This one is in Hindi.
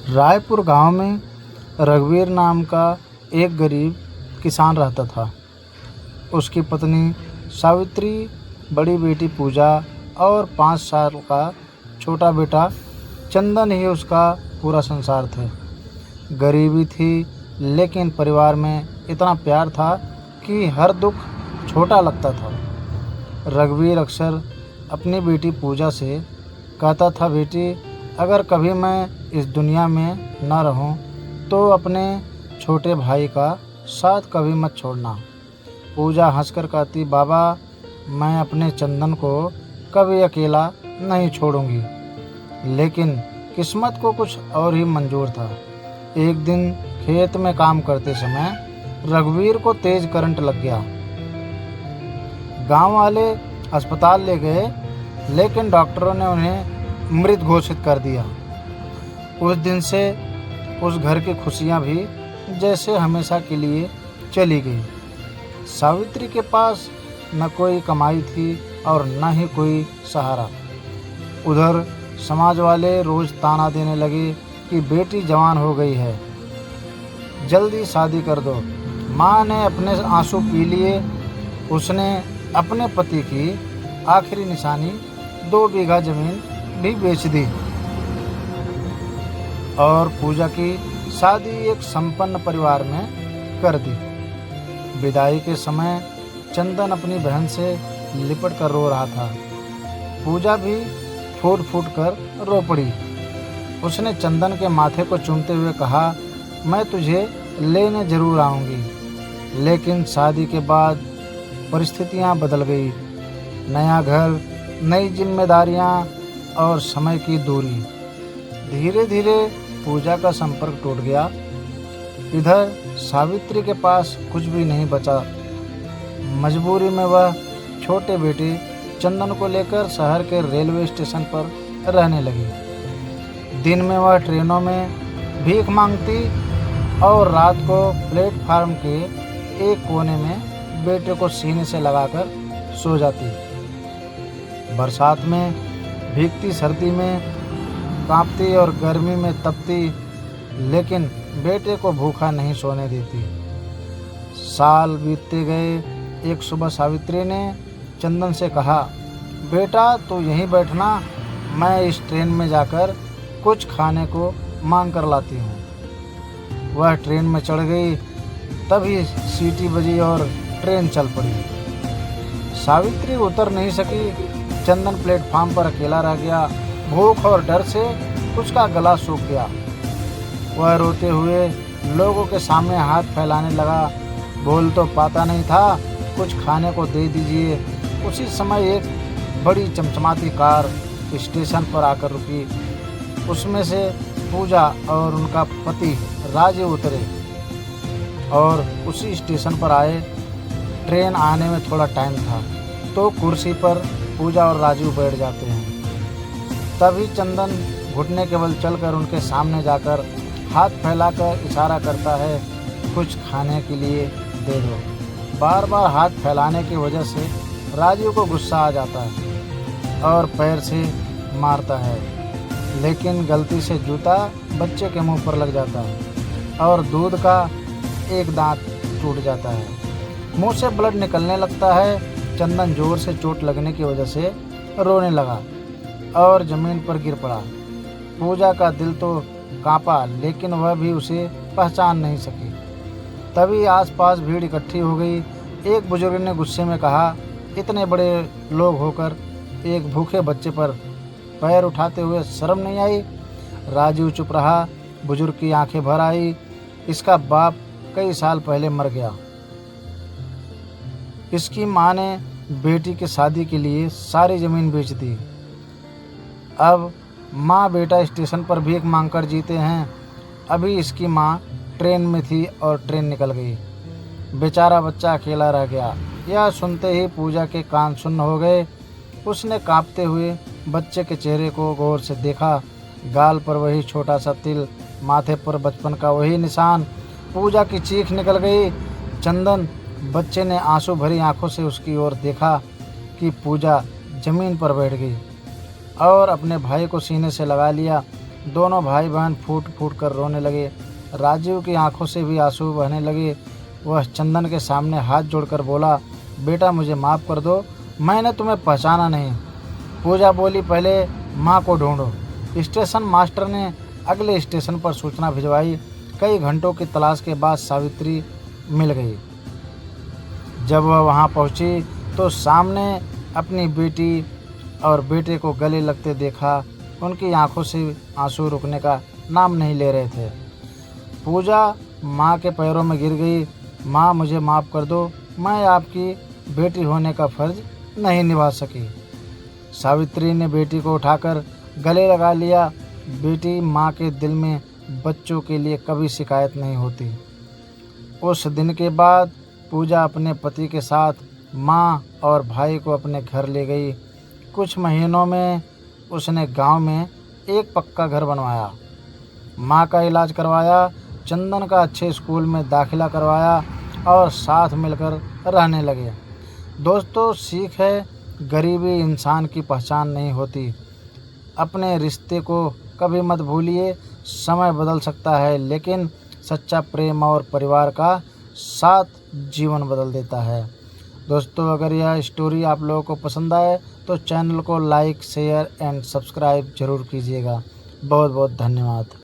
रायपुर गांव में रघुवीर नाम का एक गरीब किसान रहता था। उसकी पत्नी सावित्री, बड़ी बेटी पूजा और 5 साल का छोटा बेटा चंदन ही उसका पूरा संसार थे। गरीबी थी, लेकिन परिवार में इतना प्यार था कि हर दुख छोटा लगता था। रघुवीर अक्सर अपनी बेटी पूजा से कहता था, बेटी, अगर कभी मैं इस दुनिया में न रहूं तो अपने छोटे भाई का साथ कभी मत छोड़ना। पूजा हंसकर कहती, बाबा, मैं अपने चंदन को कभी अकेला नहीं छोड़ूंगी। लेकिन किस्मत को कुछ और ही मंजूर था। एक दिन खेत में काम करते समय रघुवीर को तेज करंट लग गया। गांव वाले अस्पताल ले गए, लेकिन डॉक्टरों ने उन्हें मृत घोषित कर दिया। उस दिन से उस घर की खुशियां भी जैसे हमेशा के लिए चली गई। सावित्री के पास न कोई कमाई थी और न ही कोई सहारा। उधर समाज वाले रोज ताना देने लगे कि बेटी जवान हो गई है, जल्दी शादी कर दो। माँ ने अपने आंसू पी लिए। उसने अपने पति की आखिरी निशानी 2 बीघा जमीन भी बेच दी और पूजा की शादी एक संपन्न परिवार में कर दी। विदाई के समय चंदन अपनी बहन से लिपट कर रो रहा था। पूजा भी फूट फूट कर रो पड़ी। उसने चंदन के माथे को चूमते हुए कहा, मैं तुझे लेने जरूर आऊँगी। लेकिन शादी के बाद परिस्थितियाँ बदल गई। नया घर, नई जिम्मेदारियाँ और समय की दूरी। धीरे धीरे पूजा का संपर्क टूट गया। इधर सावित्री के पास कुछ भी नहीं बचा। मजबूरी में वह छोटे बेटे चंदन को लेकर शहर के रेलवे स्टेशन पर रहने लगी। दिन में वह ट्रेनों में भीख मांगती और रात को प्लेटफार्म के एक कोने में बेटे को सीने से लगाकर सो जाती। बरसात में भीगती, सर्दी में कांपती और गर्मी में तपती, लेकिन बेटे को भूखा नहीं सोने देती। साल बीतते गए। एक सुबह सावित्री ने चंदन से कहा, बेटा, तू यहीं बैठना, मैं इस ट्रेन में जाकर कुछ खाने को मांग कर लाती हूँ। वह ट्रेन में चढ़ गई। तभी सीटी बजी और ट्रेन चल पड़ी। सावित्री उतर नहीं सकी। चंदन प्लेटफार्म पर अकेला रह गया। भूख और डर से उसका गला सूख गया। वह रोते हुए लोगों के सामने हाथ फैलाने लगा। बोल तो पाता नहीं था, कुछ खाने को दे दीजिए। उसी समय एक बड़ी चमचमाती कार स्टेशन पर आकर रुकी। उसमें से पूजा और उनका पति राजीव उतरे और उसी स्टेशन पर आए। ट्रेन आने में थोड़ा टाइम था तो कुर्सी पर पूजा और राजीव बैठ जाते हैं। तभी चंदन घुटने के बल चलकर उनके सामने जाकर हाथ फैलाकर इशारा करता है, कुछ खाने के लिए दे दो। बार बार हाथ फैलाने की वजह से राजीव को गुस्सा आ जाता है और पैर से मारता है, लेकिन गलती से जूता बच्चे के मुंह पर लग जाता है और दूध का एक दांत टूट जाता है। मुंह से ब्लड निकलने लगता है। चंदन जोर से चोट लगने की वजह से रोने लगा और ज़मीन पर गिर पड़ा। पूजा का दिल तो कांपा, लेकिन वह भी उसे पहचान नहीं सकी। तभी आसपास भीड़ इकट्ठी हो गई। एक बुजुर्ग ने गुस्से में कहा, इतने बड़े लोग होकर एक भूखे बच्चे पर पैर उठाते हुए शर्म नहीं आई? राजीव चुप रहा। बुजुर्ग की आंखें भर आई। इसका बाप कई साल पहले मर गया। इसकी माँ ने बेटी की शादी के लिए सारी ज़मीन बेच दी। अब माँ बेटा स्टेशन पर भीख मांगकर जीते हैं। अभी इसकी माँ ट्रेन में थी और ट्रेन निकल गई। बेचारा बच्चा अकेला रह गया। यह सुनते ही पूजा के कान सुन्न हो गए। उसने कांपते हुए बच्चे के चेहरे को गौर से देखा। गाल पर वही छोटा सा तिल, माथे पर बचपन का वही निशान। पूजा की चीख निकल गई। चंदन, बच्चे ने आंसू भरी आंखों से उसकी ओर देखा कि पूजा जमीन पर बैठ गई और अपने भाई को सीने से लगा लिया। दोनों भाई बहन फूट फूट कर रोने लगे। राजीव की आंखों से भी आंसू बहने लगे। वह चंदन के सामने हाथ जोड़कर बोला, बेटा मुझे माफ़ कर दो, मैंने तुम्हें पहचाना नहीं। पूजा बोली, पहले माँ को ढूंढो। स्टेशन मास्टर ने अगले स्टेशन पर सूचना भिजवाई। कई घंटों की तलाश के बाद सावित्री मिल गई। जब वह वहाँ पहुँची तो सामने अपनी बेटी और बेटे को गले लगते देखा। उनकी आंखों से आंसू रुकने का नाम नहीं ले रहे थे। पूजा माँ के पैरों में गिर गई। माँ मुझे माफ़ कर दो, मैं आपकी बेटी होने का फ़र्ज़ नहीं निभा सकी। सावित्री ने बेटी को उठाकर गले लगा लिया। बेटी माँ के दिल में बच्चों के लिए कभी शिकायत नहीं होती। उस दिन के बाद पूजा अपने पति के साथ माँ और भाई को अपने घर ले गई। कुछ महीनों में उसने गांव में एक पक्का घर बनवाया, माँ का इलाज करवाया, चंदन का अच्छे स्कूल में दाखिला करवाया और साथ मिलकर रहने लगे। दोस्तों, सीख है, गरीबी इंसान की पहचान नहीं होती। अपने रिश्ते को कभी मत भूलिए। समय बदल सकता है, लेकिन सच्चा प्रेम और परिवार का साथ जीवन बदल देता है। दोस्तों, अगर यह स्टोरी आप लोगों को पसंद आए तो चैनल को लाइक, शेयर एंड सब्सक्राइब ज़रूर कीजिएगा। बहुत बहुत धन्यवाद।